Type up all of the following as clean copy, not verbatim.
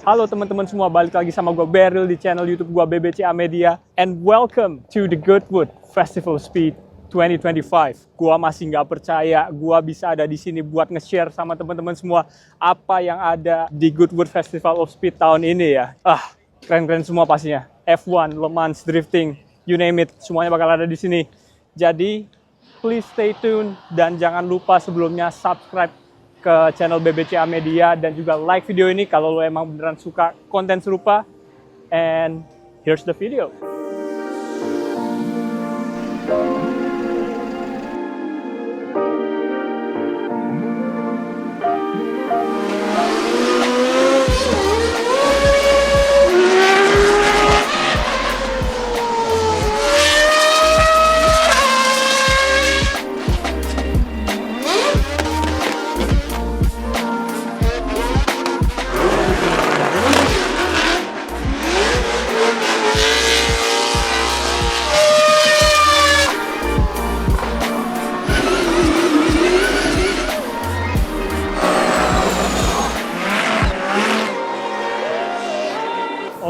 Halo teman-teman semua, balik lagi sama gue Beryl di channel YouTube gue BBCA Media. And welcome to the Goodwood Festival Speed 2025. Gue masih nggak percaya gue bisa ada di sini buat nge-share sama teman-teman semua apa yang ada di Goodwood Festival of Speed tahun ini ya. Keren-keren semua pastinya. F1, Le Mans, drifting, you name it, semuanya bakal ada di sini. Jadi, please stay tune dan jangan lupa sebelumnya subscribe ke channel BBCA Media dan juga like video ini kalau lo emang beneran suka konten serupa. And here's the video.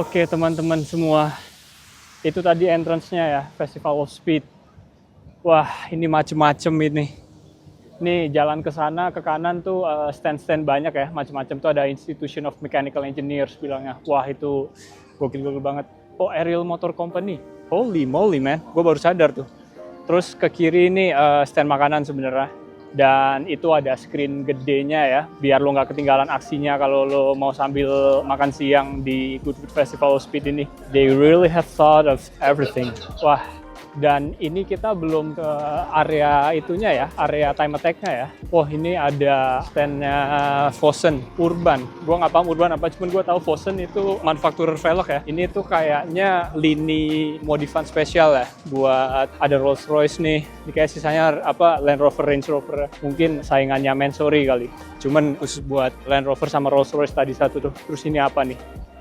Oke teman-teman semua, itu tadi entrance-nya ya, Festival of Speed. Wah, ini macem-macem ini. Nih jalan ke sana, ke kanan tuh stand-stand banyak ya, macem-macem tuh ada Institution of Mechanical Engineers bilangnya. Wah itu gokil-gokil banget. Oh, Ariel Motor Company. Holy moly man, gue baru sadar tuh. Terus ke kiri ini stand makanan sebenarnya. Dan itu ada screen gedenya ya, biar lo nggak ketinggalan aksinya kalau lo mau sambil makan siang di Goodwood Festival of Speed ini. They really have thought of everything. Wah, dan ini kita belum ke area itunya ya, area time attack-nya ya. Wah, ini ada stand-nya Fosen Urban. Gua nggak paham Urban apa, cuman gua tahu Fosen itu manufakturer velg ya. Ini tuh kayaknya lini modifan spesial ya, buat ada Rolls Royce nih. Ini kayak sisanya apa Land Rover, Range Rover. Mungkin saingannya Mansory kali. Cuman khusus buat Land Rover sama Rolls Royce tadi satu tuh. Terus ini apa nih?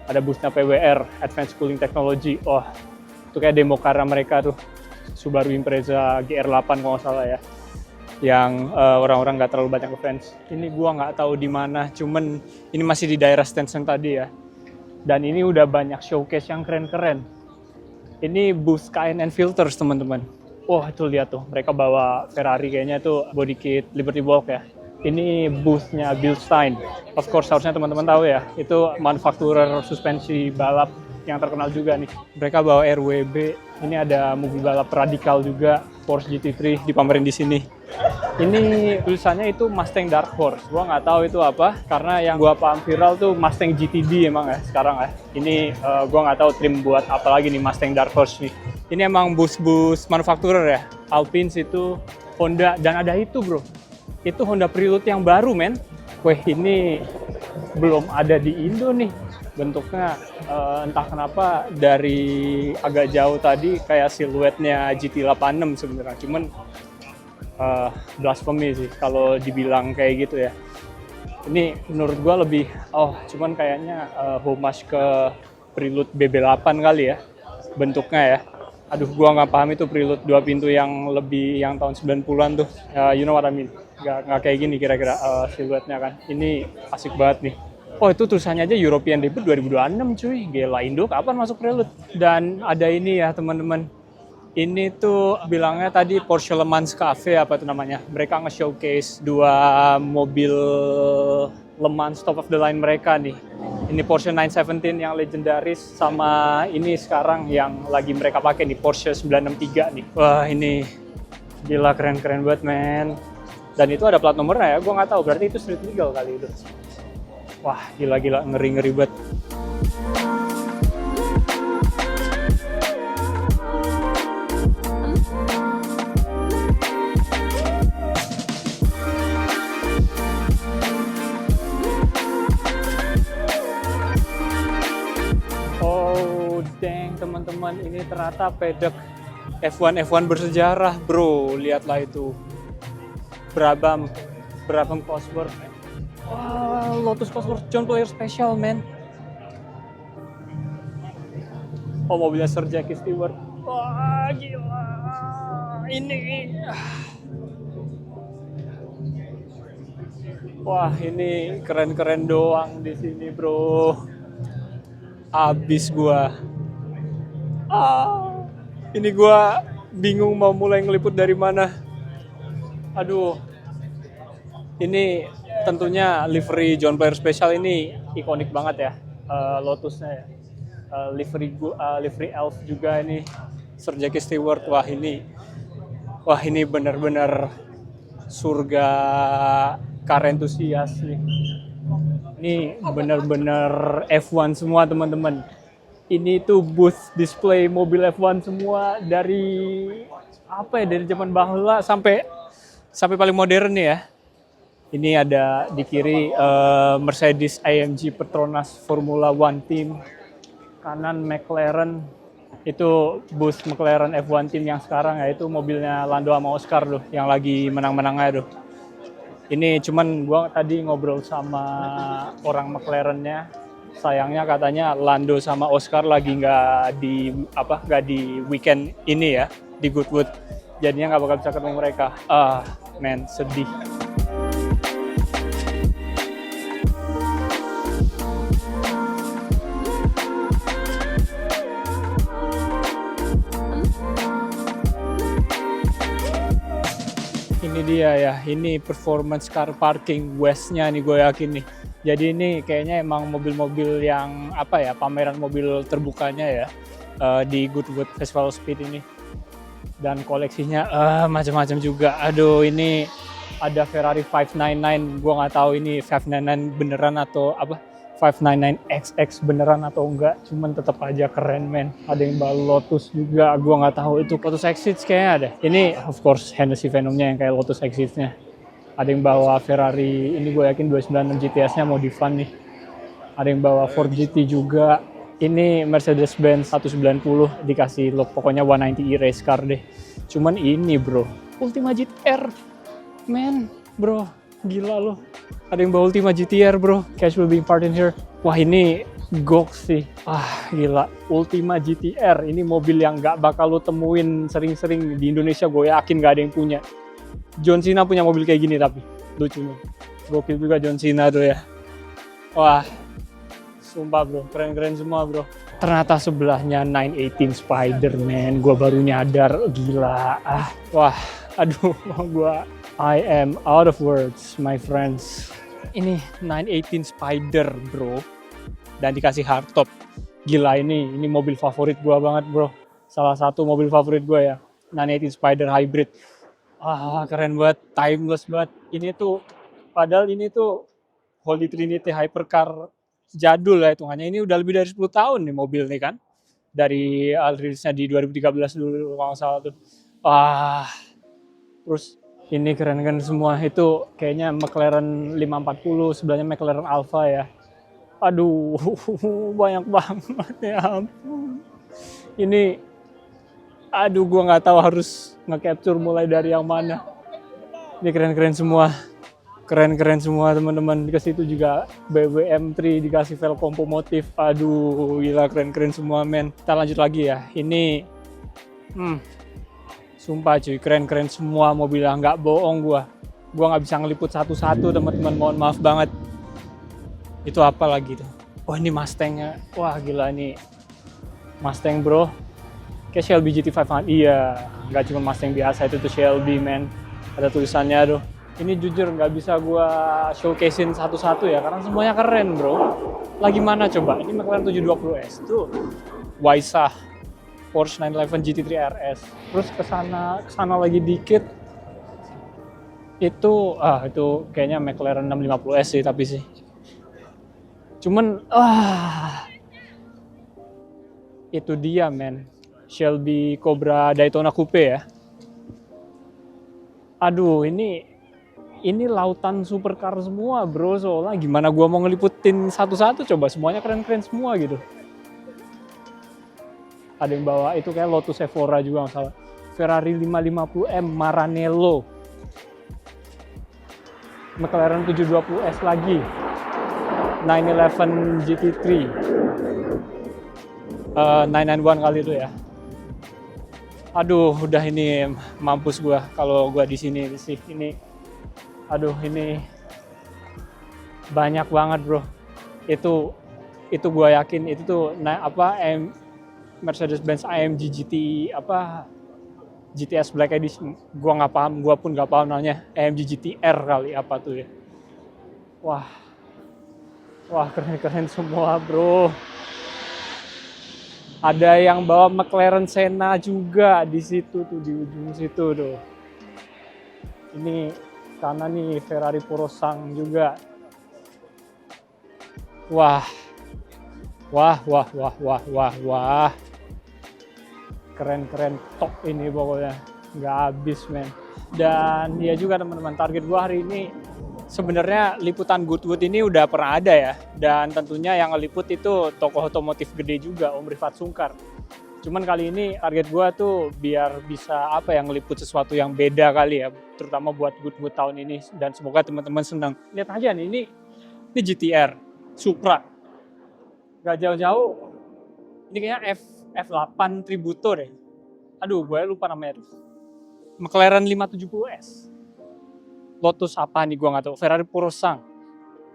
Ada busnya PWR, Advanced Cooling Technology. Oh, itu kayak demo car mereka tuh. Subaru Impreza GR8 kalau nggak salah ya, yang orang-orang nggak terlalu banyak ngefans. Ini gua nggak tahu di mana, cuman ini masih di daerah stand yang tadi ya. Dan ini udah banyak showcase yang keren-keren. Ini booth KNN Filters teman-teman. Wah itu lihat tuh, mereka bawa Ferrari kayaknya tuh body kit Liberty Walk ya. Ini boothnya Bilstein. Of course harusnya teman-teman tahu ya, itu manufakturer suspensi balap yang terkenal juga nih. Mereka bawa RWB. Ini ada mobil balap radikal juga, Porsche GT3 dipamerin di sini. Ini tulisannya itu Mustang Dark Horse. Gua nggak tahu itu apa, karena yang gua paham viral tuh Mustang GTD emang ya sekarang ya. Ini gua nggak tahu trim buat apa lagi nih Mustang Dark Horse nih. Ini emang bus-bus manufakturer ya. Alpine itu Honda, dan ada itu bro. Itu Honda Prelude yang baru men. Weh ini belum ada di Indo nih. Bentuknya entah kenapa dari agak jauh tadi kayak siluetnya GT86 sebenarnya. Cuman blasphemy sih kalau dibilang kayak gitu ya. Ini menurut gua lebih, cuman kayaknya homage ke Prelude BB8 kali ya bentuknya ya. Aduh gua nggak paham itu Prelude 2 pintu yang lebih yang tahun 90-an tuh. You know what I mean? Nggak kayak gini kira-kira siluetnya kan. Ini asik banget nih. Oh itu tulisannya aja European Debut 2026 cuy. Gila, Indo kapan masuk Prelude? Dan ada ini ya teman-teman. Ini tuh bilangnya tadi Porsche Le Mans Cafe apa itu namanya. Mereka nge-showcase 2 mobil Le Mans top of the line mereka nih. Ini Porsche 917 yang legendaris sama ini sekarang yang lagi mereka pakai nih Porsche 963 nih. Wah ini gila keren-keren banget men. Dan itu ada plat nomornya ya, gue nggak tahu berarti itu street legal kali itu. Wah, gila-gila, ngeri-ngeri banget. Oh, dang teman-teman, ini ternyata pedok F1 bersejarah, bro. Lihatlah itu. Brabham Cosworth. Wah, Lotus Cosworth John Player Special, man. Oh, mobilnya Sir Jackie Stewart. Wah, gila. Ini. Wah, ini keren-keren doang di sini, bro. Abis gua. Ini gua bingung mau mulai ngeliput dari mana. Aduh. Ini tentunya livery John Player Special ini ikonik banget ya. Lotusnya ya. Livery Elf juga ini. Sir Jackie Stewart. Wah ini benar-benar surga car enthusiast nih. Ini benar-benar F1 semua teman-teman. Ini tuh booth display mobil F1 semua dari dari zaman bahula sampai paling modern nih ya. Ini ada di kiri Mercedes AMG Petronas Formula One Team. Kanan McLaren, itu booth McLaren F1 Team yang sekarang ya, itu mobilnya Lando sama Oscar tuh yang lagi menang-menangnya tuh. Ini cuman gua tadi ngobrol sama orang McLaren-nya, sayangnya katanya Lando sama Oscar lagi nggak di weekend ini ya di Goodwood, jadinya nggak bakal bisa ketemu mereka. Sedih. Ini dia ya, ini performance car parking West-nya nih gue yakin nih. Jadi ini kayaknya emang mobil-mobil yang pameran mobil terbukanya ya di Goodwood Festival Speed ini. Dan koleksinya macam-macam juga. Aduh, ini ada Ferrari 599, gue nggak tahu ini 599 beneran atau 599XX beneran atau enggak, cuman tetap aja keren men. Ada yang bawa Lotus juga, gue nggak tahu itu Lotus Exit kayaknya ada. Ini of course Hennessy Venomnya yang kayak Lotus Exit-nya. Ada yang bawa Ferrari, ini gue yakin 296 GTS-nya modifan nih. Ada yang bawa Ford GT juga. Ini Mercedes-Benz 190 dikasih look pokoknya 190e race car deh. Cuman ini bro, Ultima GTR, men, bro, gila loh. Ada yang bawa Ultima GTR bro, cash will be part in here. Wah ini gok sih, gila. Ultima GTR, ini mobil yang gak bakal lo temuin sering-sering di Indonesia, gue yakin gak ada yang punya. John Cena punya mobil kayak gini tapi, lucunya. Gokil juga John Cena tuh ya. Wah, sumpah bro, keren-keren semua bro. Ternyata sebelahnya 918 Spider-Man, gue baru nyadar, gila. Aduh, I am out of words, my friends. Ini 918 Spider bro, dan dikasih hardtop. Gila ini mobil favorit gue banget bro. Salah satu mobil favorit gue ya, 918 Spider Hybrid. Keren banget, timeless banget. Padahal ini tuh Holy Trinity Hypercar jadul ya hitungannya. Ini udah lebih dari 10 tahun nih mobil nih kan. Dari rilisnya di 2013 dulu kalau nggak salah tuh. Terus ini keren-keren semua. Itu kayaknya McLaren 540, sebelahnya McLaren Alfa ya. Aduh, banyak banget ya ampun. Ini, gua nggak tahu harus nge-capture mulai dari yang mana. Ini keren-keren semua. Keren-keren semua teman-teman. Dikasih itu juga BMW M3, dikasih velg kompo motif. Aduh, gila keren-keren semua men. Kita lanjut lagi ya. Ini, sumpah cuy, keren-keren semua mobil. Nggak bohong gua nggak bisa ngeliput satu-satu teman-teman, mohon maaf banget. Itu apa lagi tuh? Ini Mustang-nya. Wah gila nih Mustang bro. Kayak Shelby GT500. Iya, nggak cuma Mustang biasa, itu tuh Shelby man. Ada tulisannya tuh. Ini jujur nggak bisa gua showcasein satu-satu ya, karena semuanya keren bro. Lagi mana coba? Ini McLaren 720S tuh, Waisah, Porsche 911 GT3 RS. Terus kesana lagi dikit, itu kayaknya McLaren 650S sih tapi sih. Cuman itu dia men, Shelby Cobra Daytona Coupe ya. Aduh ini lautan supercar semua bro, soalnya gimana gua mau ngeliputin satu-satu coba, semuanya keren-keren semua gitu. Ada yang bawa itu kayak Lotus Evora juga nggak salah. Ferrari 550M Maranello. McLaren 720S lagi. 911 GT3. 991 kali itu ya. Aduh, udah ini mampus gua kalau gua di sini sih. Ini banyak banget bro. Itu Itu gue yakin itu tuh Mercedes-Benz AMG GT GTS Black Edition. Gue nggak paham, gue pun nggak paham namanya. AMG GTR kali apa tuh ya. Wah keren-keren semua bro. Ada yang bawa McLaren Senna juga di situ tuh, di ujung situ tuh. Ini karena nih Ferrari Purosangue juga. Wah. Keren top ini pokoknya. Nggak habis men. Dan ya juga teman-teman, target gua hari ini sebenarnya liputan Goodwood ini udah pernah ada ya. Dan tentunya yang ngeliput itu tokoh otomotif gede juga, Om Rifat Sungkar. Cuman kali ini target gua tuh biar bisa ngeliput sesuatu yang beda kali ya, terutama buat Goodwood tahun ini, dan semoga teman-teman senang. Lihat aja nih, ini GTR Supra. Gak jauh-jauh. Ini kayaknya F8 Tributo deh. Aduh, gue lupa namanya tuh. McLaren 570S. Lotus apa nih gue nggak tahu. Ferrari Purosangue.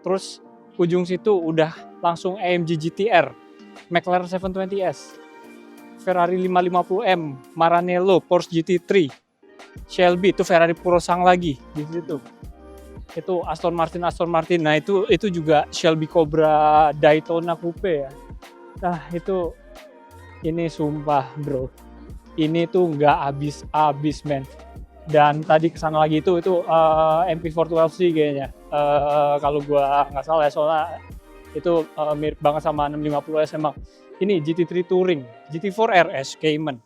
Terus ujung situ udah langsung AMG GTR, McLaren 720S, Ferrari 550M, Maranello, Porsche GT3, Shelby itu Ferrari Purosangue lagi di situ. Itu Aston Martin. Nah itu juga Shelby Cobra Daytona Coupe ya. Nah itu, ini sumpah bro, ini tuh nggak habis men. Dan tadi kesana lagi itu MP412C kayaknya, kalau gua nggak salah ya, soalnya itu mirip banget sama 650S emang. Ini GT3 Touring, GT4 RS Cayman.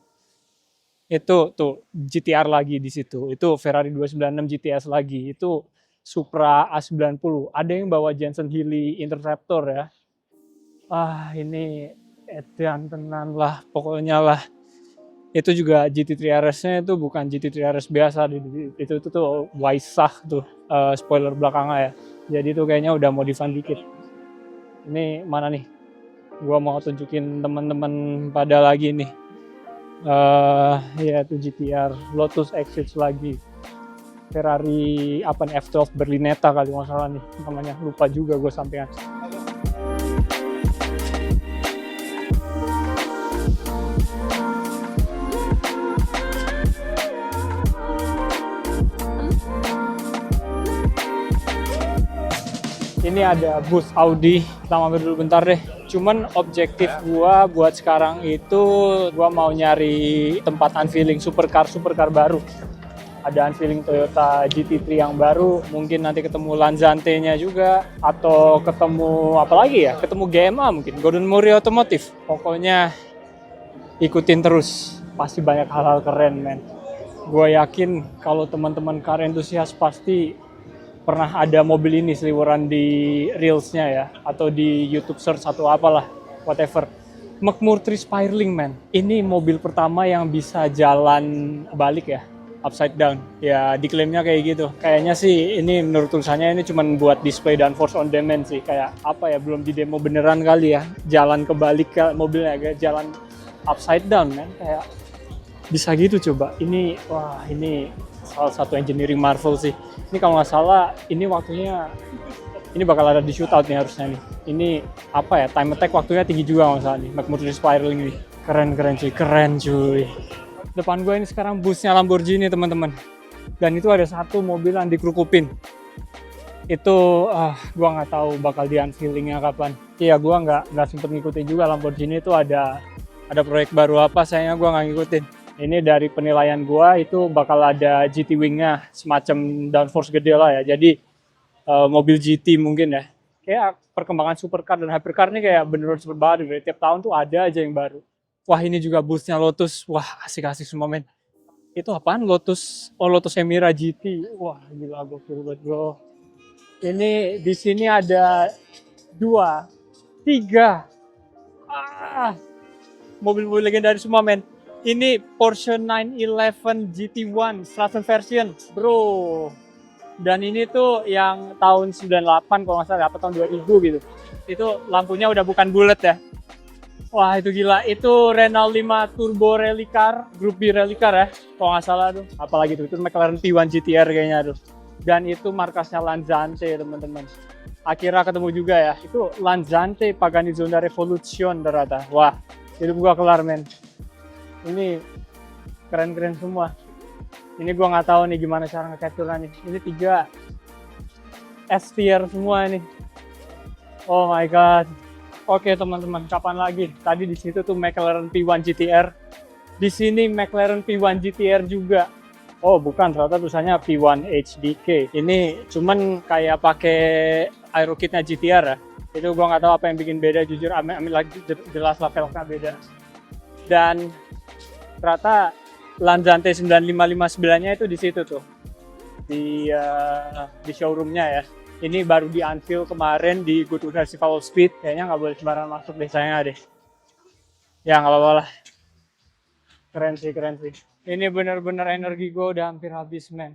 Itu tuh GTR lagi di situ. Itu Ferrari 296 GTS lagi. Itu Supra A90. Ada yang bawa Jensen Healey Interceptor ya. Ini edan tenan lah pokoknya lah. Itu juga GT3 RS-nya itu bukan GT3 RS biasa, itu tuh Weissach tuh, spoiler belakangnya ya. Jadi itu kayaknya udah modifan dikit. Ini mana nih? Gua mau tunjukin teman-teman pada lagi nih. Ya itu GTR, Lotus Exige lagi. Ferrari F12 Berlinetta kali nggak salah nih namanya, lupa juga gue sampean. Ini ada bus Audi, kita mampir dulu bentar deh. Cuman objektif gua buat sekarang itu gua mau nyari tempat unveiling supercar baru. Ada unveiling Toyota GT3 yang baru, mungkin nanti ketemu Lanzante-nya juga, atau ketemu apa lagi ya? Ketemu GMA mungkin, Gordon Murray Automotive. Pokoknya ikutin terus, pasti banyak hal-hal keren men. Gua yakin kalau teman-teman car enthusiast pasti pernah ada mobil ini seliweran di Reels-nya ya, atau di YouTube search atau apalah, whatever. McMurtry Spiraling man, ini mobil pertama yang bisa jalan balik ya, upside down. Ya diklaimnya kayak gitu. Kayaknya sih ini menurut tulisannya ini cuma buat display dan force on demand sih. Kayak apa ya, belum di demo beneran kali ya. Jalan kebalik ke mobilnya, kayak jalan upside down man. Kayak bisa gitu coba. Ini wah, ini salah satu engineering marvel sih. Ini kalau nggak salah ini waktunya, ini bakal ada di shootout nih harusnya nih. Ini apa ya, time attack waktunya tinggi juga nggak salah nih, McMurtry Spiraling ini. Keren cuy. Depan gue ini sekarang busnya Lamborghini teman-teman. Dan itu ada satu mobil yang dikerukupin. Itu gue nggak tahu bakal di unveilingnya kapan. Iya, gue nggak sempet ngikutin juga Lamborghini itu ada proyek baru apa, sayangnya gue nggak ngikutin. Ini dari penilaian gua itu bakal ada GT Wing-nya, semacam downforce gede lah ya. Jadi mobil GT mungkin ya. Kayak perkembangan supercar dan hypercar ini kayak bener-bener cepet banget. Tiap tahun tuh ada aja yang baru. Wah ini juga busnya Lotus. Wah asik-asik semua men. Itu apaan? Lotus Emira GT. Wah gila, gokil banget bro. Ini di sini ada 2, 3 mobil-mobil legendaris semua men. Ini Porsche 911 GT1 Straton version, bro. Dan ini tuh yang tahun 98 kalau nggak salah, apa tahun 2000 gitu. Itu lampunya udah bukan bulat ya. Wah itu gila, itu Renault 5 Turbo Rally Car, Group B Rally Car ya, kalau nggak salah tuh. Apalagi tuh, itu McLaren P1 GTR kayaknya tuh. Dan itu markasnya Lanzante teman-teman. akhirnya ketemu juga ya. Itu Lanciante Pagani Zonda Revolution ternyata. Wah, hidup gua kelar men. Ini keren-keren semua. Ini gua nggak tahu nih gimana cara nge-capture nih. Ini 3 S tier semua nih. Oh my god. Oke teman-teman, kapan lagi? Tadi di situ tuh McLaren P1 GTR. Di sini McLaren P1 GTR juga. Oh bukan, ternyata tulisannya P1 HDK. Ini cuman kayak pakai aerokitnya GTR ya. Itu gua nggak tahu apa yang bikin beda, jujur. Amin lagi jelas lah velgnya beda. Dan ternyata Lanciante 9559-nya itu di situ tuh. Di showroomnya ya. Ini baru di unveil kemarin di Goodwood Festival of Speed. Kayaknya nggak boleh sembarangan masuk deh, sayangnya deh. Ya nggak apa-apa lah. Keren sih. Ini bener-bener energi gue udah hampir habis men.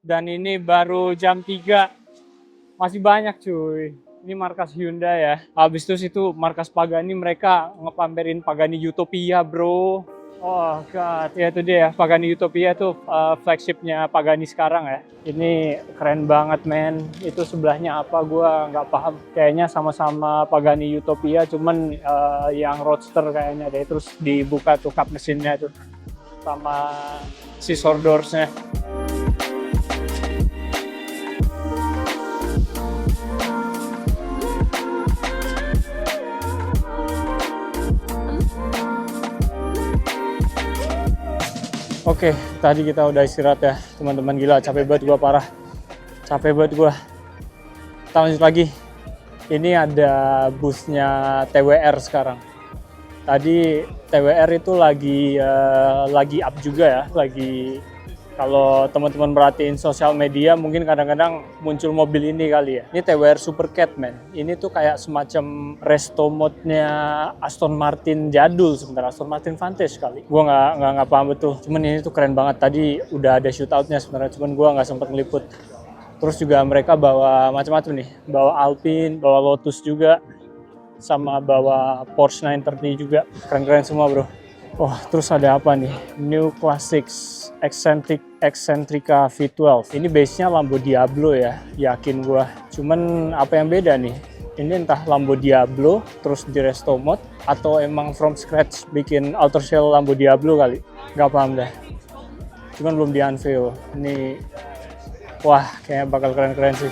Dan ini baru jam 3. Masih banyak cuy. Ini markas Hyundai ya. Habis itu markas Pagani, mereka ngepamerin Pagani Utopia bro. Oh god, ya itu dia Pagani Utopia tuh flagshipnya Pagani sekarang ya. Ini keren banget men. Itu sebelahnya apa gua nggak paham. Kayaknya sama-sama Pagani Utopia, cuman yang roadster kayaknya deh. Terus dibuka tuh kap mesinnya tuh sama scissor doorsnya. Oke, tadi kita udah istirahat ya teman-teman, gila capek banget gua, parah capek banget gua. Kita lanjut lagi. Ini ada busnya TWR sekarang. Tadi TWR itu lagi up juga ya, lagi kalau teman-teman perhatiin sosial media mungkin kadang-kadang muncul mobil ini kali ya. Ini TWR Supercat man. Ini tuh kayak semacam resto mode-nya Aston Martin jadul sebenarnya, Aston Martin Vantage kali. Gua nggak paham betul. Cuman ini tuh keren banget. Tadi udah ada shootout-nya sebenarnya, cuman gua nggak sempat ngeliput. Terus juga mereka bawa macam-macam nih, bawa Alpine, bawa Lotus juga, sama bawa Porsche 930 juga. Keren-keren semua bro. Oh, terus ada apa nih? New Classics Excentrica V12. Ini base-nya Lambo Diablo ya, yakin gua. Cuman apa yang beda nih? Ini entah Lambo Diablo terus di resto mode atau emang from scratch bikin outer shell Lambo Diablo kali. Gak paham dah. Cuman belum di unveil. Ini wah, kayaknya bakal keren-keren sih.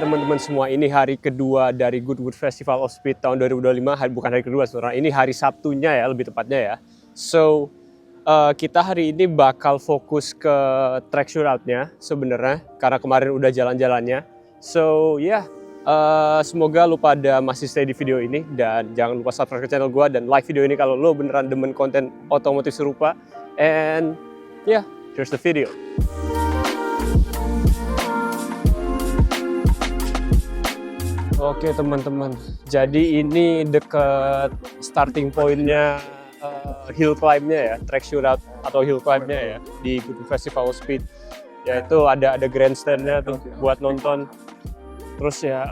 Teman-teman semua, ini hari kedua dari Goodwood Festival of Speed tahun 2025. Bukan hari kedua sebenarnya, ini hari Sabtunya ya, lebih tepatnya ya. So, kita hari ini bakal fokus ke track shootout-nya sebenarnya, karena kemarin udah jalan-jalannya. So, ya, semoga lu pada masih stay di video ini, dan jangan lupa subscribe ke channel gua dan like video ini kalau lu beneran demen konten otomotif serupa. And, yeah, here's the video. Oke teman-teman, jadi ini deket starting point-nya hill climb-nya ya, track shootout atau hill climb-nya ya di Goodwood Festival of Speed. Yaitu ada grandstand-nya tuh buat nonton. Terus ya,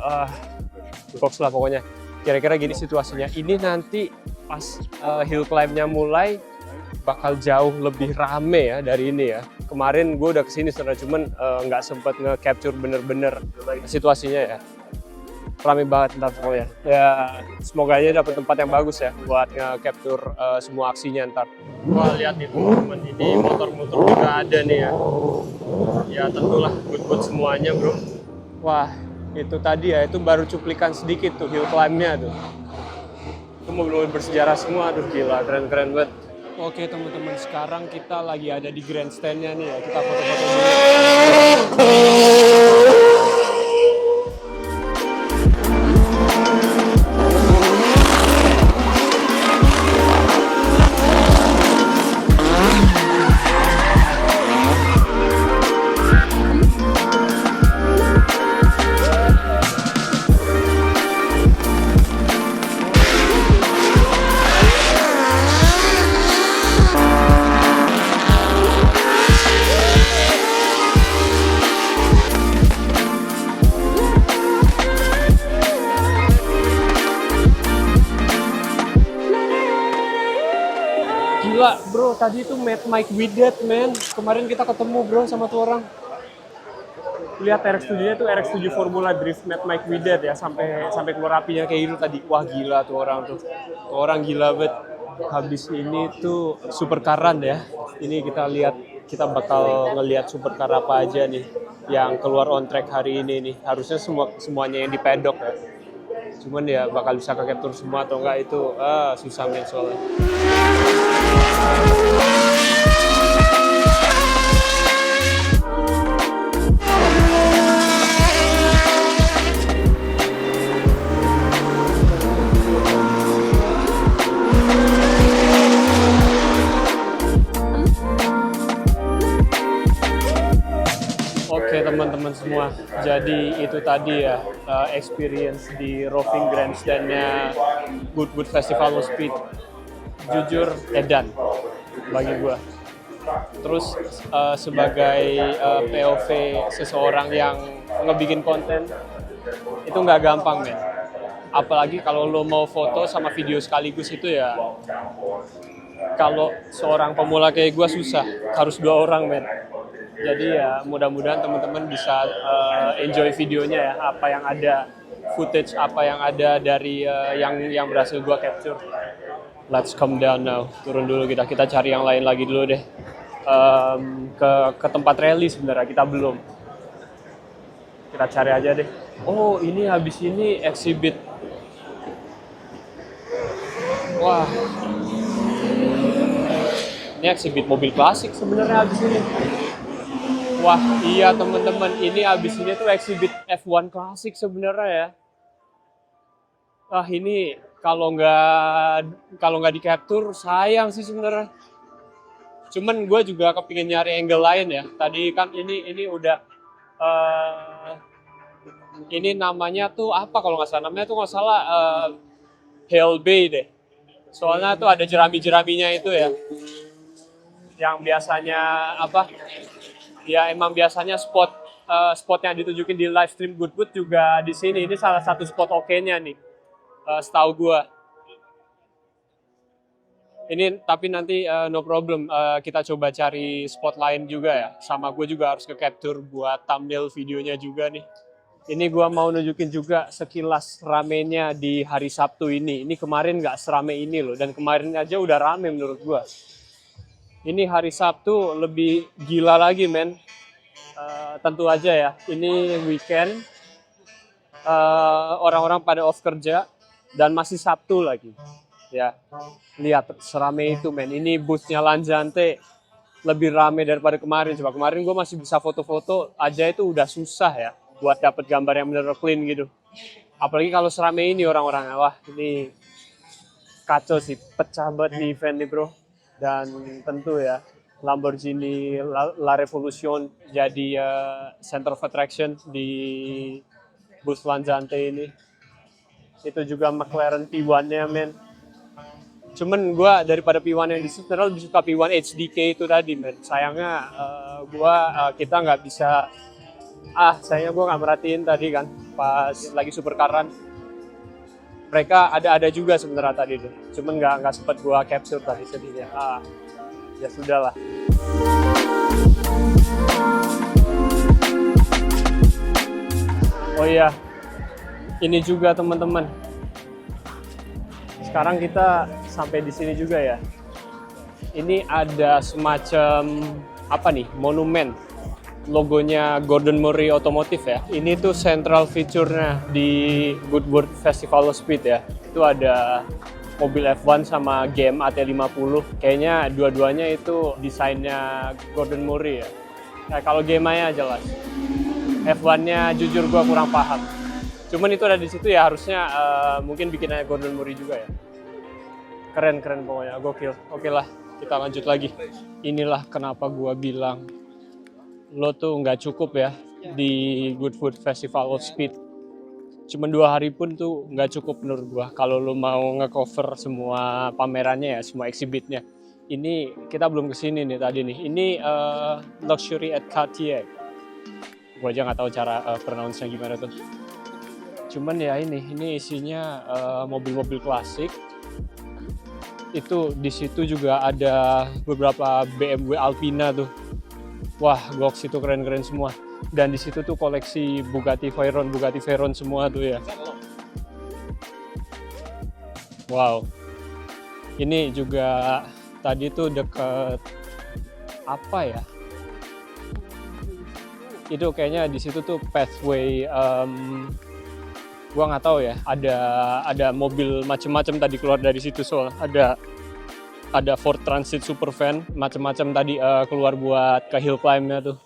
box lah pokoknya. Kira-kira gini situasinya. Ini nanti pas hill climb-nya mulai bakal jauh lebih rame ya dari ini ya. Kemarin gue udah kesini sebenarnya, cuman nggak sempet nge-capture bener-bener situasinya ya. Rame banget ntar pokoknya. Ya semoga aja dapet tempat yang bagus ya buat nge-capture semua aksinya ntar. Wah lihat nih teman-teman, ini motor-motor juga ada nih ya. Ya tentulah Goodwood semuanya bro. Wah itu tadi ya, itu baru cuplikan sedikit tuh hill climb-nya tuh. Itu mobil-mobil bersejarah semua, aduh gila keren-keren banget. Oke teman-teman, sekarang kita lagi ada di grandstand-nya nih ya. Kita foto-foto dulu. Gila bro, tadi itu Mad Mike Widget man. Kemarin kita ketemu bro sama tuh orang. Lihat RX-7-nya tuh RX-7 Formula Drift Mad Mike Widget ya, sampai keluar apinya kayak gitu tadi. Wah gila tuh orang tuh. Tuh orang gila banget. Habis ini tuh supercaran ya. Ini kita lihat, kita bakal ngelihat supercar apa aja nih yang keluar on track hari ini nih. Harusnya semuanya yang di pedok ya. Cuman ya bakal bisa ke capture semua atau enggak itu susah men soalnya. Oke teman-teman semua, jadi itu tadi ya experience di roving grandstand-nya Goodwood Festival of Speed. Jujur edan bagi gua. Terus sebagai POV seseorang yang ngebikin konten itu nggak gampang men. Apalagi kalau lo mau foto sama video sekaligus itu ya. Kalau seorang pemula kayak gua susah, harus 2 orang men. Jadi ya mudah-mudahan teman-teman bisa enjoy videonya ya, apa yang ada, footage apa yang ada dari yang berhasil gua capture. Let's come down now, turun dulu kita cari yang lain lagi dulu deh. Ke tempat rally sebenarnya kita belum. Kita cari aja deh. Oh ini habis ini exhibit. Wah. Ini exhibit mobil klasik sebenarnya habis ini. Wah iya teman-teman, ini abis ini tuh exhibit F1 klasik sebenarnya ya. Ah ini kalau nggak di capture sayang sih sebenarnya. Cuman gue juga kepingin nyari angle lain ya. Tadi kan ini udah ini namanya tuh apa kalau nggak salah, namanya tuh nggak salah Hell Bay deh. Soalnya tuh ada jerami-jeraminya itu ya. Yang biasanya apa? Ya emang biasanya spot yang ditunjukin di live stream Goodwood juga di sini. Ini salah satu spot oke-nya nih, setahu gua. Ini tapi nanti no problem, kita coba cari spot lain juga ya. Sama gue juga harus ke capture buat thumbnail videonya juga nih. Ini gua mau nunjukin juga sekilas ramenya di hari Sabtu ini. Ini kemarin nggak serame ini loh, dan kemarin aja udah rame menurut gua. Ini hari Sabtu lebih gila lagi men. Tentu aja ya, ini weekend, orang-orang pada off kerja dan masih Sabtu lagi. Ya, lihat serame itu men. Ini busnya Lanzante lebih rame daripada kemarin. Coba kemarin gue masih bisa foto-foto aja itu udah susah ya buat dapet gambar yang bener clean gitu. Apalagi kalau serame ini orang-orangnya, wah ini kacau sih, pecah banget di event nih bro. Dan tentu ya Lamborghini La Revolution jadi center of attraction di bus Lanzante ini. Itu juga McLaren P1-nya men. Cuman gue daripada P1 yang di sebenarnya lebih suka P1 HDK itu tadi men. Sayangnya kita nggak bisa, sayangnya gue nggak merhatiin tadi kan pas lagi supercaran. Mereka ada juga sebenarnya tadi tuh, cuman nggak sempat gua capture tadi sedihnya. Ya sudahlah. Oh iya, ini juga teman-teman. Sekarang kita sampai di sini juga ya. Ini ada semacam apa nih, monumen. Logonya Gordon Murray Automotive ya. Ini tuh central feature-nya di Goodwood Festival of Speed ya. Itu ada mobil F1 sama GMA T50. Kayaknya dua-duanya itu desainnya Gordon Murray ya. Nah, kalau GMA-nya jelas. F1-nya jujur gua kurang paham. Cuman itu ada di situ ya, harusnya mungkin bikinannya Gordon Murray juga ya. Keren pokoknya, gokil. Oke lah, kita lanjut lagi. Inilah kenapa gua bilang lo tuh nggak cukup ya di Goodwood Festival of Speed. Cuman 2 hari pun tuh nggak cukup menurut gua kalau lo mau ngecover semua pamerannya ya, semua exhibitnya. Ini kita belum kesini nih tadi nih. Ini Luxury at Cartier. Gua aja nggak tahu cara pronounce-nya gimana tuh. Cuman ya ini isinya mobil-mobil klasik. itu di situ juga ada beberapa BMW Alpina tuh. Wah, goks itu keren-keren semua. Dan di situ tuh koleksi Bugatti Veyron semua tuh ya. Wow. Ini juga tadi tuh deket apa ya? Itu kayaknya di situ tuh pathway, gua nggak tahu ya. Ada mobil macem-macem tadi keluar dari situ, soal ada Ford Transit Supervan macem-macem tadi keluar buat ke hill climb-nya tuh.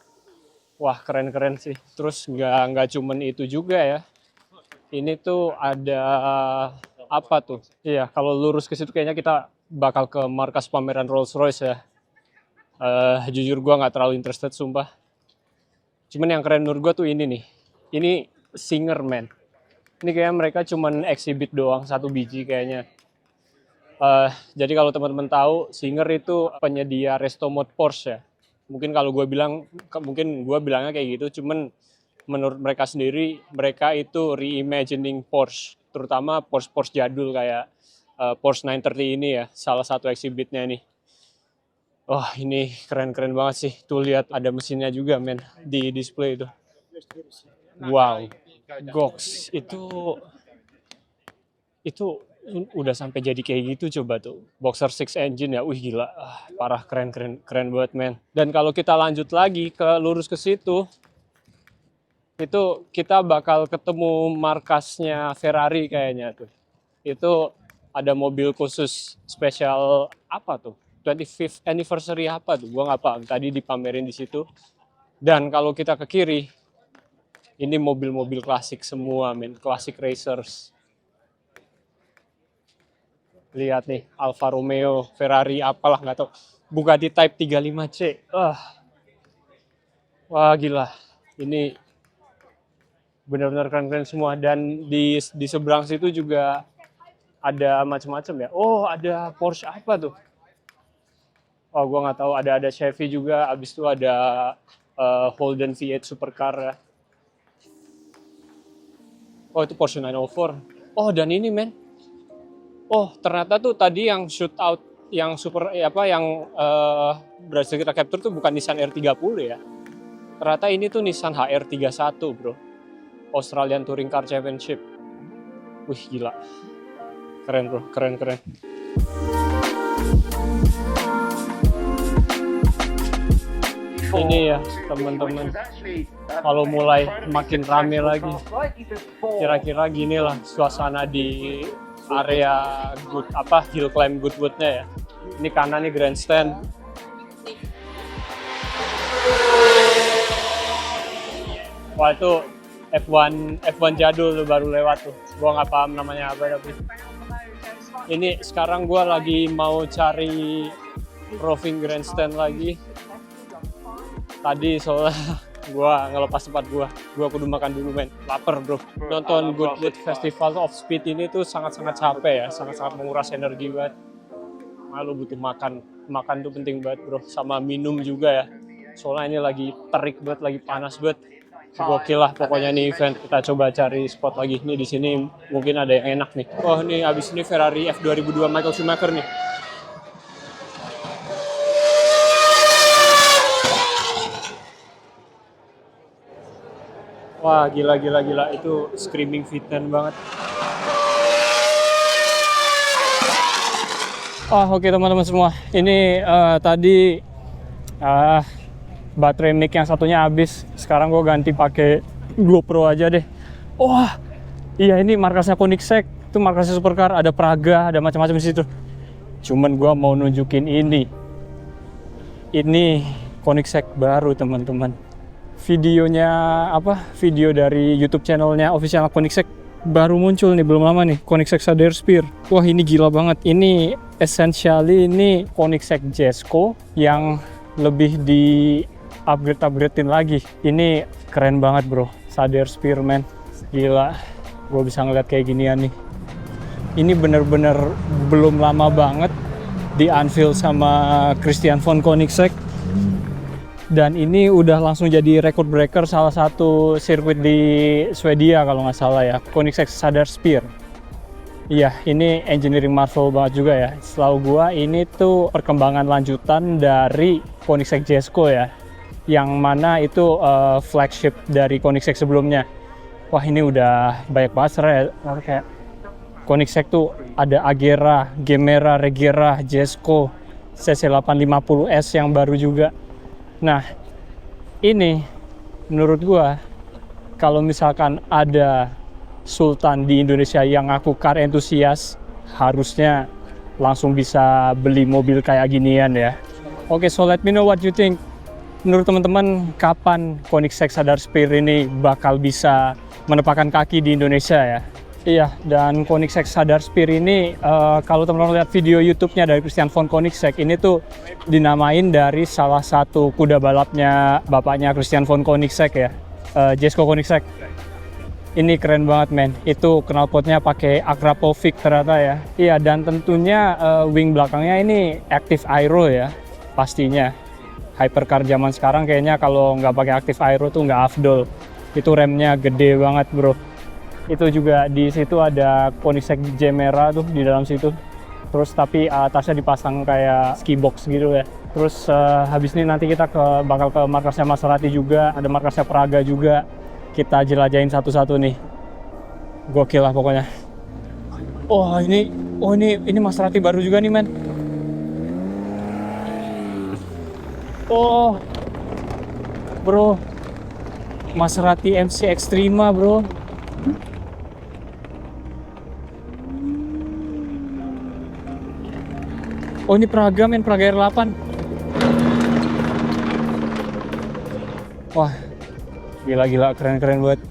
Wah, keren-keren sih. Terus nggak cuman itu juga ya. Ini tuh ada apa tuh? Iya, kalau lurus ke situ kayaknya kita bakal ke markas pameran Rolls Royce ya. Jujur gua nggak terlalu interested sumpah. Cuman yang keren menurut gue tuh ini nih. Ini Singer, man. Ini kayaknya mereka cuman exhibit doang, 1 biji kayaknya. Jadi kalau teman-teman tahu, Singer itu penyedia resto mod Porsche ya. Mungkin kalau gue bilang, mungkin gue bilangnya kayak gitu. Cuman menurut mereka sendiri, mereka itu reimagining Porsche. Terutama Porsche jadul kayak Porsche 930 ini ya. Salah satu exhibitnya nih. Wah, ini keren-keren banget sih. Tuh lihat ada mesinnya juga, men, di display itu. Wow, goks itu udah sampai jadi kayak gitu coba tuh. Boxer 6 engine ya. Wih gila, parah, keren banget, men. Dan kalau kita lanjut lagi lurus ke situ, itu kita bakal ketemu markasnya Ferrari kayaknya tuh. Itu ada mobil khusus spesial apa tuh? 25th anniversary apa tuh, gua nggak paham. Tadi dipamerin di situ. Dan kalau kita ke kiri, ini mobil-mobil klasik semua, men, klasik racers. Lihat nih, Alfa Romeo, Ferrari, apalah nggak tahu, Bugatti Type 35C. Wah gila, ini benar-benar keren-keren semua. Dan di seberang situ juga ada macam-macam ya. Oh, ada Porsche apa tuh? Oh, gue nggak tahu. Ada Chevy juga. Abis itu ada Holden V8 supercar ya. Oh, itu Porsche 904. Oh, dan ini, men. Oh, ternyata tuh tadi yang shootout, yang super yang berhasil kita capture tuh bukan Nissan R30 ya. Ternyata ini tuh Nissan HR31, bro. Australian Touring Car Championship. Wih, gila. Keren, bro. Keren. Ini ya teman-teman, kalau mulai makin rame lagi, kira-kira gini lah suasana di area hill climb Goodwood-nya ya. Ini kanan nih grandstand. Wah, itu F1 jadul tuh baru lewat tuh. Gua nggak paham namanya apa tapi. Ini sekarang gua lagi mau cari roving grandstand lagi. Tadi soalnya gue ngelepas tempat gue kudu makan dulu, men, lapar bro. Nonton Goodwood Festival of Speed ini tuh sangat-sangat capek ya, sangat-sangat menguras energi banget. Lu butuh makan tuh penting banget bro, sama minum juga ya. Soalnya ini lagi terik banget, lagi panas banget. Gokil lah pokoknya nih event. Kita coba cari spot lagi nih di sini, mungkin ada yang enak nih. Oh nih abis ini Ferrari F2002 Michael Schumacher nih. Wah, gila, itu screaming V10 banget. Oke teman-teman semua, ini tadi baterai mic yang satunya habis. Sekarang gue ganti pakai GoPro aja deh. Wah, iya ini markasnya Koenigsegg, itu markasnya supercar, ada Praga, ada macam-macam di situ. Cuman gue mau nunjukin ini Koenigsegg baru teman-teman. Video dari YouTube channelnya official Koenigsegg baru muncul nih, belum lama nih, Koenigsegg Sadler Spear. Wah, ini gila banget. Ini essentially ini Koenigsegg Jesko yang lebih di upgradein lagi. Ini keren banget bro, Sadler Spear, man. Gila, gue bisa ngeliat kayak ginian nih. Ini bener-bener belum lama banget di unveil sama Christian von Koenigsegg. Dan ini udah langsung jadi record breaker salah satu sirkuit di Swedia kalau nggak salah ya, Koenigsegg Sadler Spear. Iya, ini engineering marvel banget juga ya. Setahu gua ini tuh perkembangan lanjutan dari Koenigsegg Jesko ya. Yang mana itu flagship dari Koenigsegg sebelumnya. Wah, ini udah banyak banget ya. Kayak Koenigsegg tuh ada Agera, Gemera, Regera, Jesko, CC850S yang baru juga. Nah, ini menurut gua kalau misalkan ada Sultan di Indonesia yang ngaku car enthusiast, harusnya langsung bisa beli mobil kayak ginian ya. Oke, so let me know what you think. Menurut teman-teman, kapan Koenigsegg Sadar Spear ini bakal bisa menepakkan kaki di Indonesia ya? Iya, dan Koenigsegg Sadar Spear ini, kalau teman-teman lihat video YouTube-nya dari Christian von Koenigsegg, ini tuh dinamain dari salah satu kuda balapnya bapaknya Christian von Koenigsegg ya, Jesko Koenigsegg. Ini keren banget men, itu knalpotnya pakai Akrapovic ternyata ya. Iya, dan tentunya wing belakangnya ini Active Aero ya, pastinya. Hypercar zaman sekarang kayaknya kalau nggak pakai Active Aero tuh nggak afdol. Itu remnya gede banget bro. Itu juga di situ ada Koenigsegg Gemera tuh di dalam situ. Terus tapi atasnya dipasang kayak ski box gitu ya. Terus habis ini nanti kita bakal ke markasnya Maserati juga, ada markasnya Praga juga. Kita jelajahin satu-satu nih. Gokil lah pokoknya. Oh ini Maserati baru juga nih men. Oh bro, Maserati MC Extrema bro. Oh ini Praga men, Praga R8. Wah, gila, keren banget.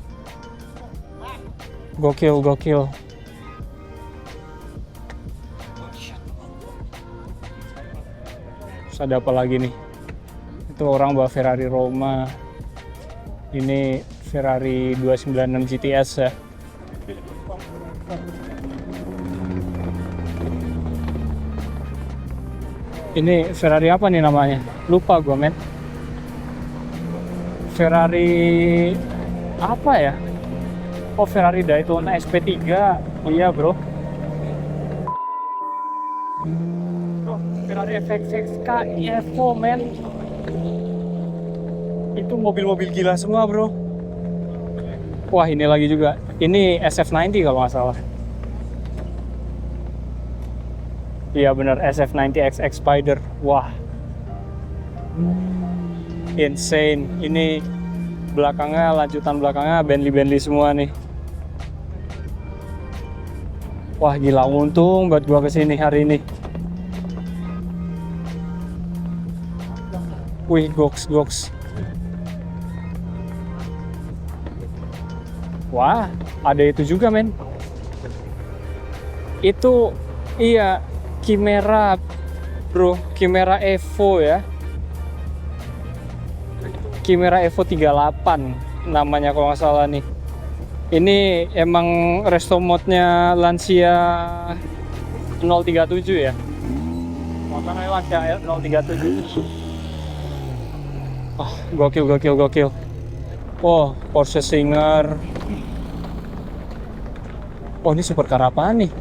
Gokil. Terus ada apa lagi nih? Itu orang bawa Ferrari Roma. Ini Ferrari 296 GTS ya. Ini Ferrari apa nih namanya? Lupa gue men. Ferrari apa ya? Oh Ferrari Daytona SP3. Iya bro. Ferrari FXXK Evo men. Itu mobil-mobil gila semua bro. Wah ini lagi juga. Ini SF90 kalau nggak salah. Iya bener, SF90XX Spider. Wah insane. Ini belakangnya, lanjutan belakangnya Bentley semua nih. Wah gila, untung buat gua kesini hari ini. Wih goks. Wah ada itu juga men. Itu iya Chimera bro, Chimera Evo ya. Chimera Evo 38 namanya kalau nggak salah nih. Ini emang resto mode-nya Lancia 037 ya. Motornya Lancia 037. Oh, gokil. Oh, Porsche Singer. Oh, ini supercar apaan nih?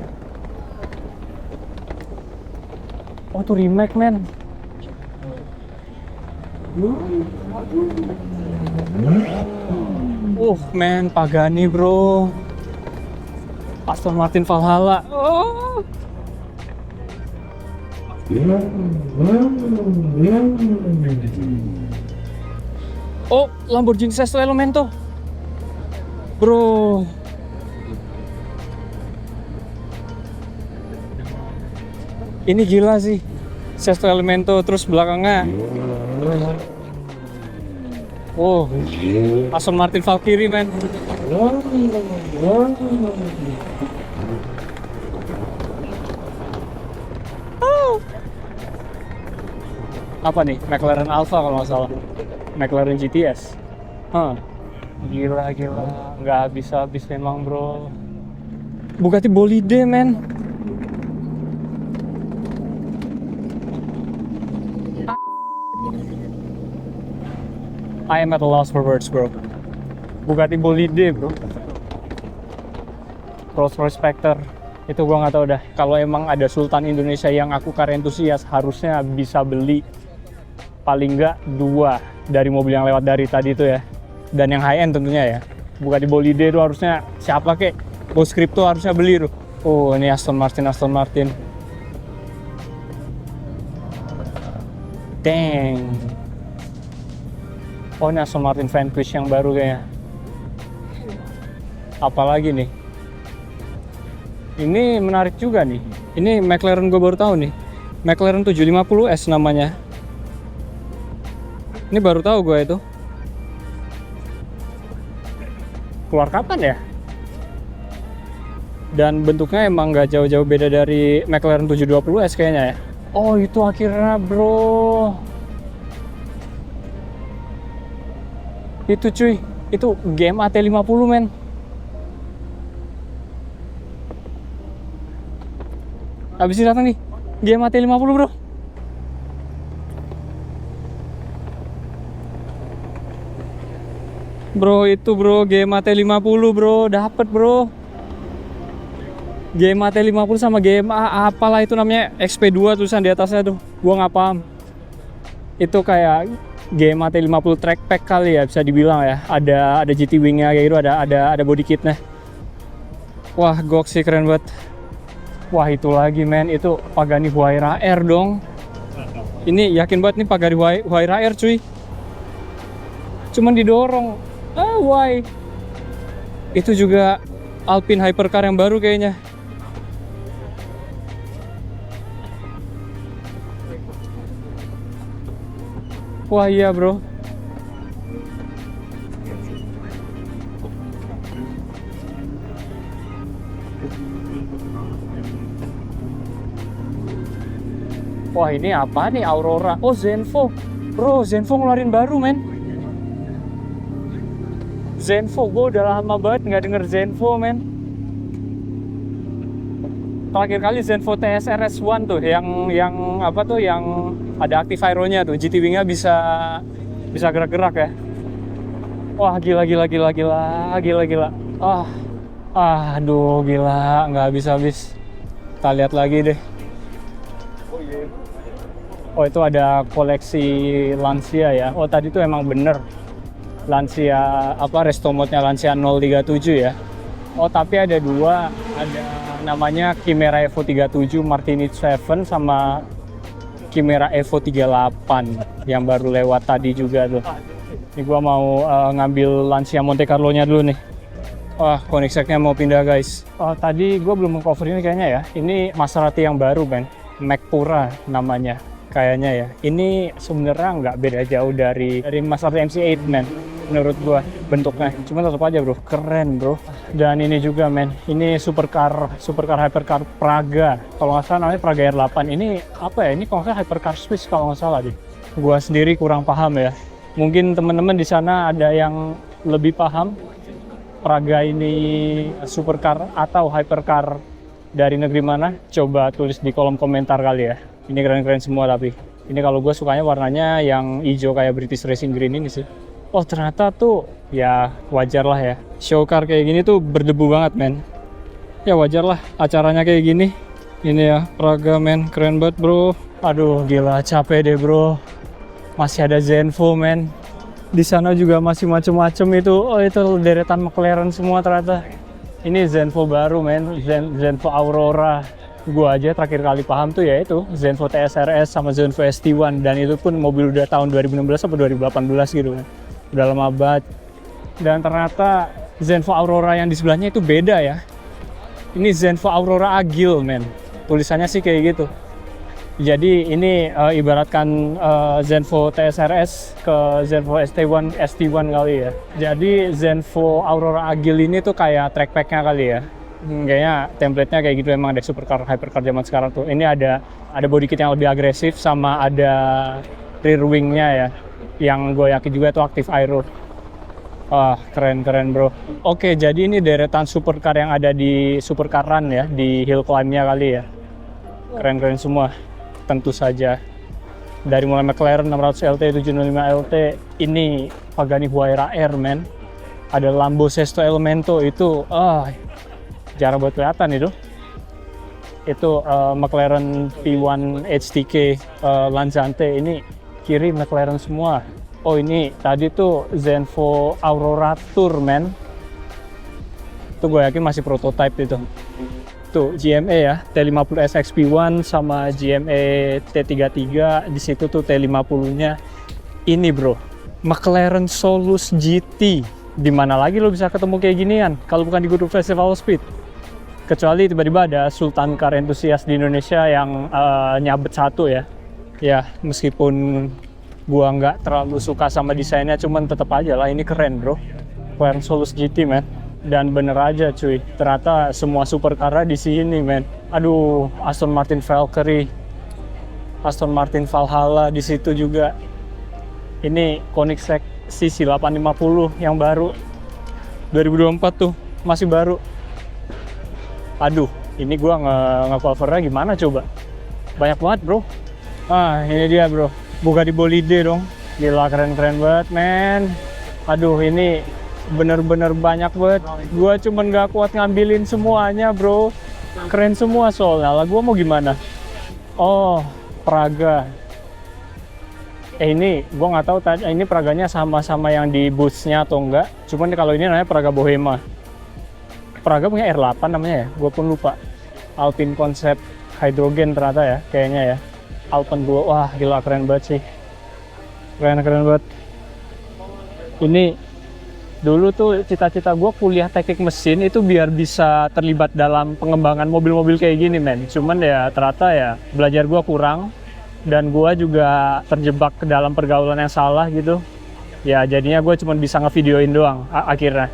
Oh, itu remake, men. Men, Pagani, bro. Aston Martin Valhalla. Oh. Oh, Lamborghini Sesto Elemento. Bro. Ini gila sih. Sesto Elemento terus belakangnya. Oh. Aston Martin Valkyrie, man. Oh. Apa nih? McLaren Alfa kalau nggak salah. McLaren GTS. Gila. Nggak habis-habis memang, bro. Bugatti Bolide, man. I am at a loss for words, bro. Bugatti Bolide, bro. Rolls-Royce Spectre. Itu gua nggak tahu dah. Kalau emang ada Sultan Indonesia yang aku car enthusiast, harusnya bisa beli paling nggak 2 dari mobil yang lewat dari tadi itu ya. Dan yang high end tentunya ya. Bukan di Bolide itu harusnya siapa kek? Bos Crypto harusnya beli tuh. Oh, ini Aston Martin. Dang. Oh, ini Aston Martin Vanquish yang baru kayaknya. Apalagi nih? Ini menarik juga nih. Ini McLaren gue baru tahu nih. McLaren 750S namanya. Ini baru tahu gue itu. Keluar kapan ya? Dan bentuknya emang nggak jauh-jauh beda dari McLaren 720S kayaknya ya. Oh, itu akhirnya bro. Itu cuy, itu GMA T50 men. Habis ini datang nih, GMA T50 bro. Bro, itu bro, GMA T50 bro, dapet bro. GMA T50 sama GMA apalah itu namanya, XP2 tulisan di atasnya tuh. Gua nggak paham. Itu kayak GMA T50 track pack kali ya, bisa dibilang ya. Ada GT wing-nya kayak gitu, ada body kitnya. Wah, gok sih, keren banget. Wah, itu lagi men, itu Pagani Huayra R dong. Ini yakin banget nih Pagani Huayra R cuy. Cuman didorong. Why? Itu juga Alpine Hypercar yang baru kayaknya. Wah iya bro. Wah ini apa nih, Aurora? Oh Zenvo. Bro, Zenvo ngeluarin baru men. Zenvo, gue udah lama banget nggak denger Zenvo men. Terakhir kali Zenvo TSRS 1 tuh, yang apa tuh, yang ada active aeronya tuh, GT wing-nya bisa gerak-gerak ya. Wah gila. Aduh gila, nggak habis. Kita lihat lagi deh. Oh itu ada koleksi Lancia ya. Oh tadi tuh emang bener Lancia, apa, resto mode-nya Lancia 037 ya. Oh tapi ada 2, ada namanya Chimera Evo 37 Martini 7 sama Chimera Evo 38 yang baru lewat tadi juga tuh. Ini gua mau ngambil Lancia Monte Carlo-nya dulu nih. Wah, Koenigsegg-nya mau pindah guys. Tadi gua belum cover ini kayaknya ya. Ini Maserati yang baru men, Magpura namanya kayaknya ya. Ini sebenarnya nggak beda jauh dari Maserati MC8 men, menurut gua bentuknya. Cuma tetap aja bro, keren bro. Dan ini juga men, ini supercar hypercar Praga. Kalau nggak salah namanya Praga R8. Ini apa ya? Ini kalau nggak salah hypercar Swiss kalau nggak salah deh. Gua sendiri kurang paham ya. Mungkin teman-teman di sana ada yang lebih paham Praga ini supercar atau hypercar dari negeri mana? Coba tulis di kolom komentar kali ya. Ini keren-keren semua tapi. Ini kalau gue sukanya warnanya yang hijau kayak British Racing Green ini sih. Oh ternyata tuh ya wajar lah ya. Show car kayak gini tuh berdebu banget men. Ya wajar lah acaranya kayak gini. Ini ya Praga men, keren banget bro. Aduh gila, capek deh bro. Masih ada Zenvo men. Di sana juga masih macem-macem itu. Oh itu deretan McLaren semua ternyata. Ini Zenvo baru men, Zenvo Aurora. Gua aja terakhir kali paham tuh ya itu Zenvo TSRS sama Zenvo ST1, dan itu pun mobil udah tahun 2016 atau 2018 gitu kan. Udah lama banget. Dan ternyata Zenvo Aurora yang di sebelahnya itu beda ya. Ini Zenvo Aurora Agile men. Tulisannya sih kayak gitu. Jadi ini ibaratkan Zenvo TSRS ke Zenvo ST1 kali ya. Jadi Zenvo Aurora Agile ini tuh kayak track pack-nya kali ya. Kayaknya template-nya kayak gitu, emang ada supercar hypercar zaman sekarang tuh. Ini ada body kit yang lebih agresif sama ada rear wing-nya ya. Yang gue yakin juga itu active aero. Keren bro. Oke, jadi ini deretan supercar yang ada di Supercar Run ya, di hill climb-nya kali ya. Keren semua. Tentu saja. Dari mulai McLaren 600 LT, 705 LT, ini Pagani Huayra R men. Ada Lambo Sesto Elemento itu jarang buat kelihatan itu. Itu McLaren P1 HTK Lanciante. Ini kiri McLaren semua. Oh ini tadi tuh Zenvo Aurora Tour, man. Itu gue yakin masih prototype itu. Tuh GMA ya, T50 SX P1 sama GMA T33. Di situ tuh T50-nya. Ini bro, McLaren Solus GT. Di mana lagi lo bisa ketemu kayak ginian kalau bukan di Goodwood Festival of Speed? Kecuali tiba-tiba ada Sultan Car Enthusiast di Indonesia yang nyabet satu ya. Ya meskipun gua nggak terlalu suka sama desainnya, cuman tetap aja lah ini keren bro. McLaren Solus GT man. Dan bener aja cuy, ternyata semua supercar di sini men. Aduh, Aston Martin Valkyrie, Aston Martin Valhalla di situ juga. Ini Koenigsegg CC 850 yang baru 2024 tuh, masih baru. Aduh, ini gua nge-covernya gimana coba? Banyak banget bro. Ah, ini dia bro, Bugatti Bolide dong. Gila, keren-keren banget men. Aduh, ini bener-bener banyak banget. Gua cuman gak kuat ngambilin semuanya bro. Keren semua soalnya. Lah gua mau gimana? Oh, Praga. Ini gua nggak tahu tadi ini Praganya sama-sama yang di boothnya atau enggak. Cuman kalau ini namanya Praga Bohema. Praga punya R8 namanya ya, gue pun lupa. Alpine Concept Hydrogen ternyata ya, kayaknya ya. Alpen 2, wah gila keren banget sih. Keren banget. Ini dulu tuh cita-cita gue kuliah teknik mesin itu biar bisa terlibat dalam pengembangan mobil-mobil kayak gini men. Cuman ya ternyata ya belajar gue kurang. Dan gue juga terjebak ke dalam pergaulan yang salah gitu. Ya jadinya gue cuma bisa ngevideoin doang akhirnya.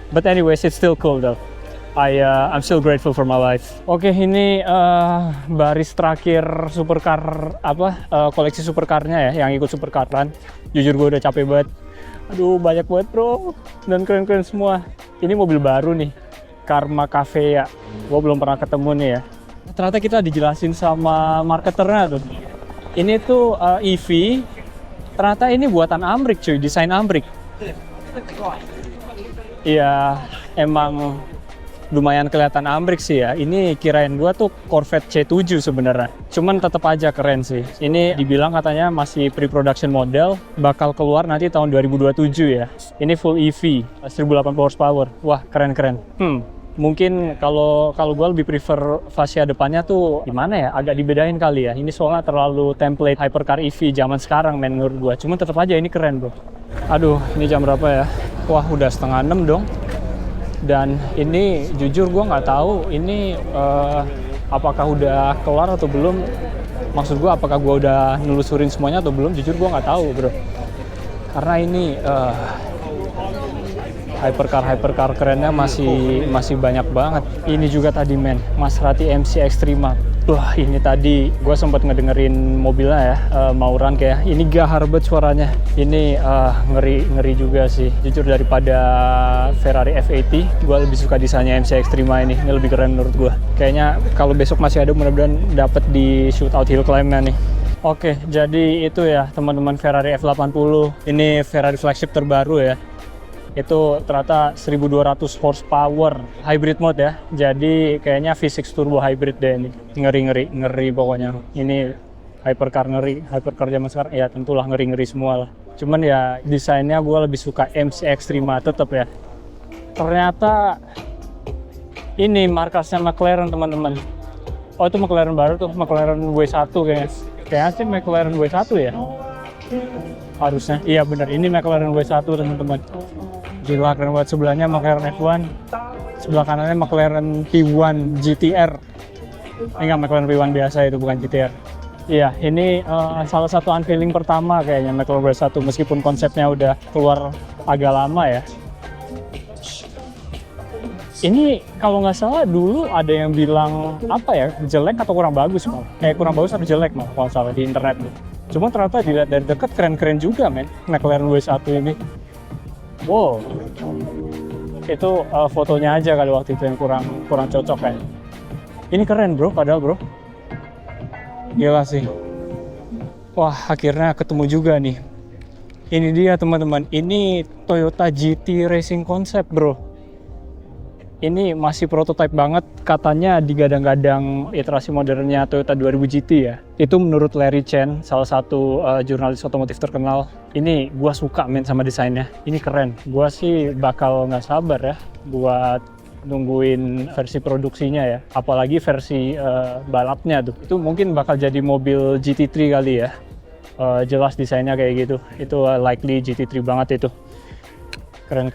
But anyways, it's still cool though. I'm still grateful for my life. Oke, ini baris terakhir supercar koleksi supercarnya ya, yang ikut supercaran. Jujur gue udah capek banget. Aduh, banyak banget bro, dan keren-keren semua. Ini mobil baru nih, Karma Cafe ya. Gue belum pernah ketemu nih ya. Ternyata kita dijelasin sama marketernya tuh. Ini tuh EV. Ternyata ini buatan Amrik cuy, desain Amrik. Iya, emang lumayan kelihatan Amrik sih ya. Ini kirain gua tuh Corvette C7 sebenarnya. Cuman tetap aja keren sih. Ini dibilang katanya masih pre-production model, bakal keluar nanti tahun 2027 ya. Ini full EV, 1080 horsepower. Wah, keren-keren. Mungkin kalau gua lebih prefer fascia depannya tuh gimana ya? Agak dibedain kali ya. Ini soalnya terlalu template hypercar EV zaman sekarang men menurut gua. Cuman tetap aja ini keren, bro. Aduh, ini jam berapa ya? Wah, udah 5:30 dong. Dan ini jujur gue nggak tahu ini apakah udah kelar atau belum. Maksud gue apakah gue udah nelusurin semuanya atau belum. Jujur gue nggak tahu bro. Karena ini hypercar kerennya masih banyak banget. Ini juga tadi men, Maserati MC Extrema. Wah, ini tadi gue sempat ngedengerin mobilnya ya, Mauran kayak ini gahar banget suaranya. Ini ngeri juga sih. Jujur daripada Ferrari F80, gue lebih suka desainnya MC Extrema ini. Ini lebih keren menurut gue. Kayaknya kalau besok masih ada, mudah-mudahan dapat di shootout hill climb-nya nih. Oke, jadi itu ya teman-teman Ferrari F80. Ini Ferrari flagship terbaru ya. Itu ternyata 1200 horsepower hybrid mode ya. Jadi kayaknya V6 turbo hybrid deh ini. Ngeri pokoknya. Ini hypercar ngeri, hypercar zaman sekarang ya tentulah ngeri semua lah. Cuman ya desainnya gue lebih suka MC Extrema tetap ya. Ternyata ini markasnya McLaren teman-teman. Oh itu McLaren baru tuh, McLaren W1 kayaknya. Kayaknya sih McLaren W1 ya. Harusnya, iya benar. Ini McLaren W1 teman-teman. Gila keren banget, sebelahnya McLaren F1, sebelah kanannya McLaren P1 GTR. Enggak, McLaren P1 biasa itu, bukan GTR. Iya, ini salah satu unveiling pertama kayaknya McLaren W1, meskipun konsepnya udah keluar agak lama ya. Ini kalau nggak salah dulu ada yang bilang apa ya, jelek atau kurang bagus malah. Kurang bagus atau jelek malah kalau salah di internet. Cuma ternyata dilihat dari dekat keren-keren juga men, McLaren W1 ini. Wow, itu fotonya aja kali waktu itu yang kurang cocok kan. Ini keren bro, padahal bro. Gila sih. Wah, akhirnya ketemu juga nih. Ini dia teman-teman, ini Toyota GT Racing Concept bro. Ini masih prototype banget, katanya digadang-gadang iterasi modernnya Toyota 2000 GT ya. Itu menurut Larry Chen, salah satu jurnalis otomotif terkenal. Ini gua suka men sama desainnya, ini keren. Gua sih bakal nggak sabar ya buat nungguin versi produksinya ya. Apalagi versi balapnya tuh. Itu mungkin bakal jadi mobil GT3 kali ya. Jelas desainnya kayak gitu. Itu likely GT3 banget itu. Keren.